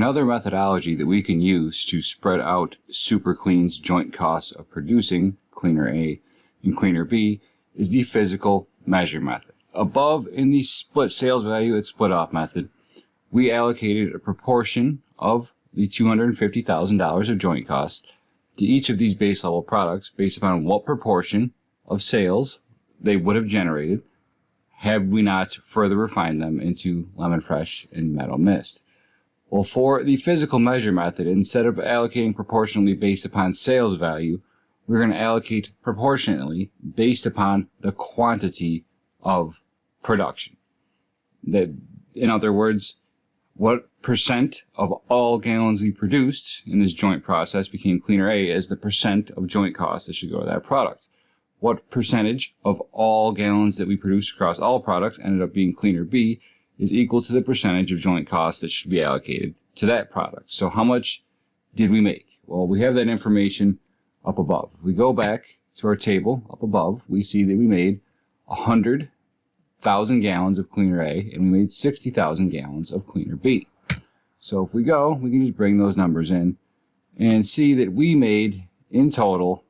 Another methodology that we can use to spread out Superclean's joint costs of producing cleaner A and cleaner B is the physical measure method. Above in the split sales value at split off method, we allocated a proportion of the $250,000 of joint costs to each of these base level products based upon what proportion of sales they would have generated had we not further refined them into lemon fresh and meadow mist. Well, for the physical measure method, instead of allocating proportionally based upon sales value, we're going to allocate proportionately based upon the quantity of production. That, in other words, what percent of all gallons we produced in this joint process became cleaner A as the percent of joint costs that should go to that product. What percentage of all gallons that we produced across all products ended up being cleaner B is equal to the percentage of joint costs that should be allocated to that product. So how much did we make? Well, we have that information up above. If we go back to our table up above, we see that we made 100,000 gallons of cleaner A and we made 60,000 gallons of cleaner B. So if we go, we can just bring those numbers in and see that we made in total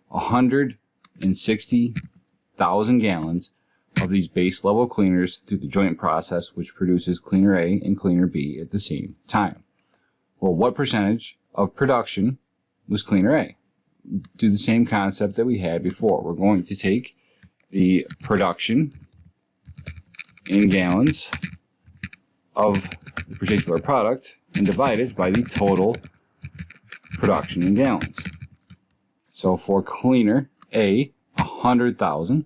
160,000 gallons of these base level cleaners through the joint process, which produces cleaner A and cleaner B at the same time. Well, what percentage of production was cleaner A? Do the same concept that we had before. We're going to take the production in gallons of the particular product and divide it by the total production in gallons. So for cleaner A, 100,000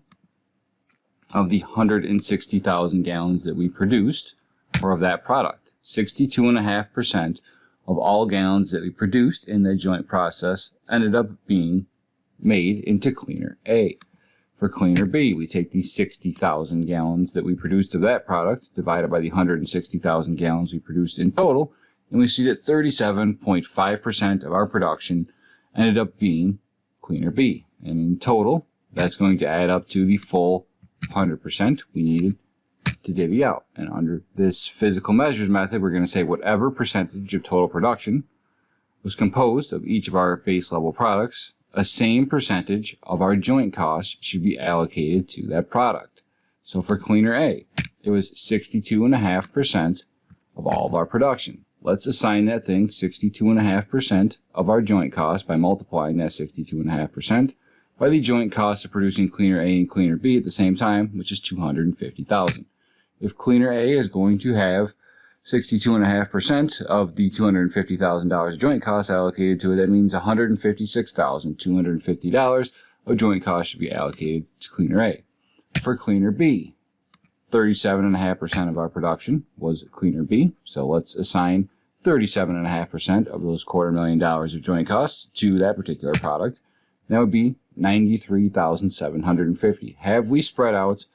of the 160,000 gallons that we produced were of that product. 62.5% of all gallons that we produced in the joint process ended up being made into cleaner A. For cleaner B, we take these 60,000 gallons that we produced of that product, divided by the 160,000 gallons we produced in total, and we see that 37.5% of our production ended up being cleaner B. And in total, that's going to add up to the full 100% we needed to divvy out. And under this physical measures method, we're going to say whatever percentage of total production was composed of each of our base level products, a same percentage of our joint costs should be allocated to that product. So for cleaner A, it was 62.5% of all of our production. Let's assign that thing 62.5% of our joint cost by multiplying that 62.5% by the joint cost of producing cleaner A and cleaner B at the same time, which is 250,000. If cleaner A is going to have 62.5% of the $250,000 joint costs allocated to it, that means $156,250 of joint costs should be allocated to cleaner A. For cleaner B, 37.5% of our production was cleaner B, so let's assign 37.5% of those $250,000 of joint costs to that particular product. That would be $93,750. Have we spread out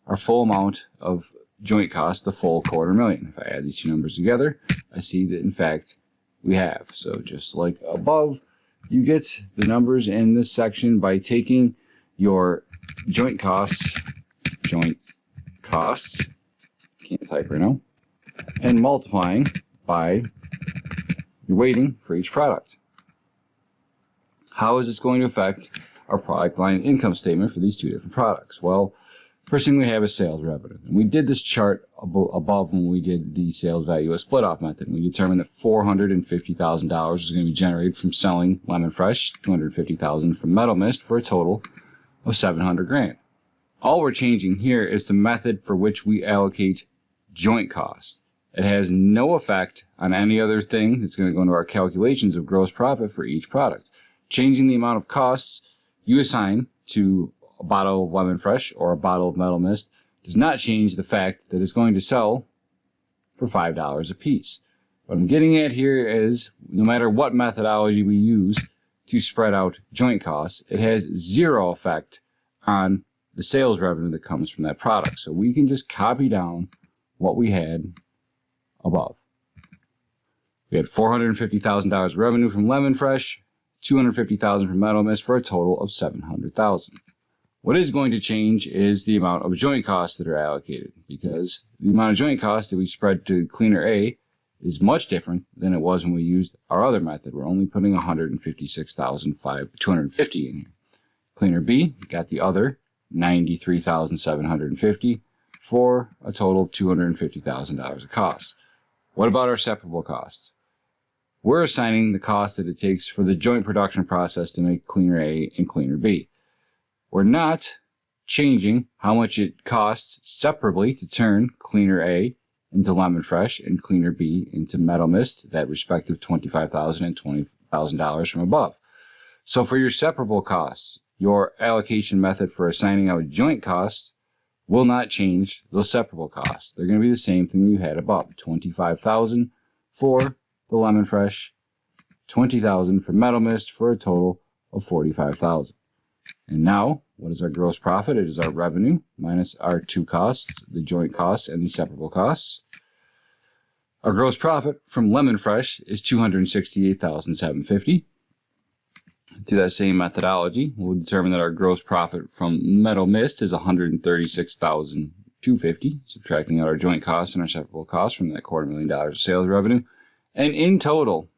our full amount of joint costs, the full $250,000? If I add these two numbers together, I see that in fact we have. So just like above, you get the numbers in this section by taking your joint costs, can't type right now, and multiplying by your weighting for each product. How is this going to affect our product line income statement for these two different products? Well, first thing we have is sales revenue. And we did this chart above when we did the sales value a split off method. We determined that $450,000 was going to be generated from selling lemon fresh, $250,000 from meadow mist, for a total of $700,000. All we're changing here is the method for which we allocate joint costs. It has no effect on any other thing that's going to go into our calculations of gross profit for each product. Changing the amount of costs you assign to a bottle of lemon fresh or a bottle of meadow mist does not change the fact that it's going to sell for $5 a piece. What I'm getting at here is no matter what methodology we use to spread out joint costs, it has zero effect on the sales revenue that comes from that product. So we can just copy down what we had above. We had $450,000 of revenue from lemon fresh, $250,000 from meadow mist, for a total of $700,000. What is going to change is the amount of joint costs that are allocated, because the amount of joint costs that we spread to cleaner A is much different than it was when we used our other method. We're only putting 156,250 in here. Cleaner B got the other 93,750 for a total of $250,000 of costs. What about our separable costs? We're assigning the cost that it takes for the joint production process to make cleaner A and cleaner B. We're not changing how much it costs separately to turn cleaner A into lemon fresh and cleaner B into metal mist, that respective $25,000 and $20,000 from above. So for your separable costs, your allocation method for assigning out joint costs will not change those separable costs. They're going to be the same thing you had above. $25,000 for the lemon fresh, $20,000 for metal mist, for a total of $45,000. And now, what is our gross profit? It is our revenue minus our two costs, the joint costs and the separable costs. Our gross profit from lemon fresh is $268,750. Through that same methodology, we'll determine that our gross profit from metal mist is $136,250, subtracting out our joint costs and our separable costs from that $250,000 of sales revenue. And in total,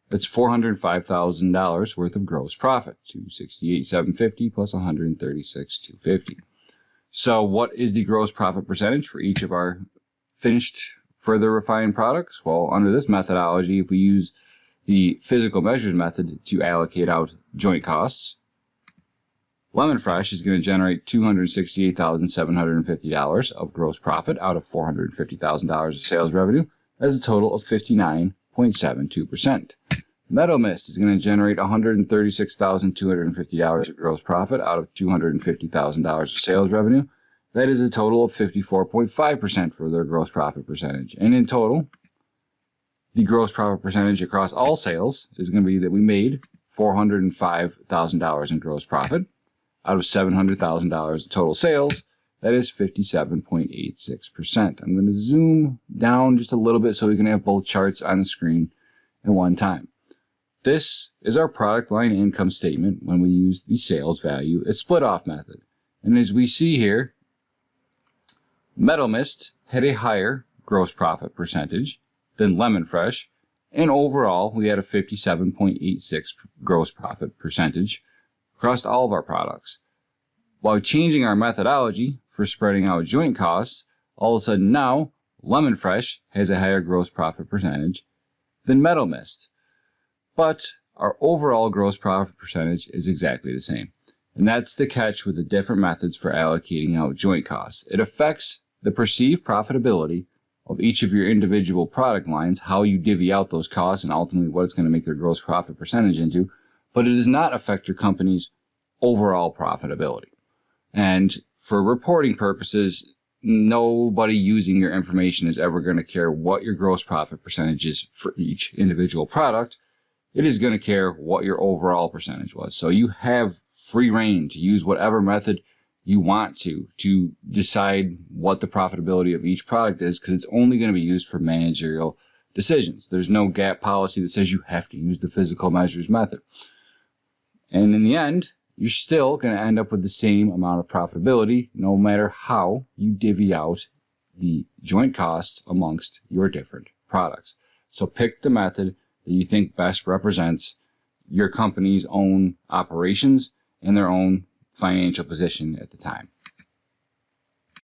that's $405,000 worth of gross profit, $268,750 plus $136,250. So what is the gross profit percentage for each of our finished, further refined products? Well, under this methodology, if we use the physical measures method to allocate out joint costs, lemon fresh is going to generate $268,750 of gross profit out of $450,000 of sales revenue. As a total of 59.72%. Metal mist is going to generate $136,250 of gross profit out of $250,000 of sales revenue. That is a total of 54.5% for their gross profit percentage. And in total, the gross profit percentage across all sales is going to be that we made $405,000 in gross profit out of $700,000 of total sales. That is 57.86%. I'm going to zoom down just a little bit so we can have both charts on the screen at one time. This is our product line income statement when we use the sales value at split off method. And as we see here, metal mist had a higher gross profit percentage than lemon fresh, and overall we had a 57.86 gross profit percentage across all of our products. While changing our methodology for spreading out joint costs, all of a sudden now lemon fresh has a higher gross profit percentage than metal mist. But our overall gross profit percentage is exactly the same. And that's the catch with the different methods for allocating out joint costs. It affects the perceived profitability of each of your individual product lines, how you divvy out those costs, and ultimately what it's going to make their gross profit percentage into, but it does not affect your company's overall profitability. And for reporting purposes, nobody using your information is ever going to care what your gross profit percentage is for each individual product. It is going to care what your overall percentage was. So you have free reign to use whatever method you want to decide what the profitability of each product is, because it's only going to be used for managerial decisions. There's no gap policy that says you have to use the physical measures method. And in the end, you're still going to end up with the same amount of profitability no matter how you divvy out the joint cost amongst your different products. So pick the method that you think best represents your company's own operations and their own financial position at the time.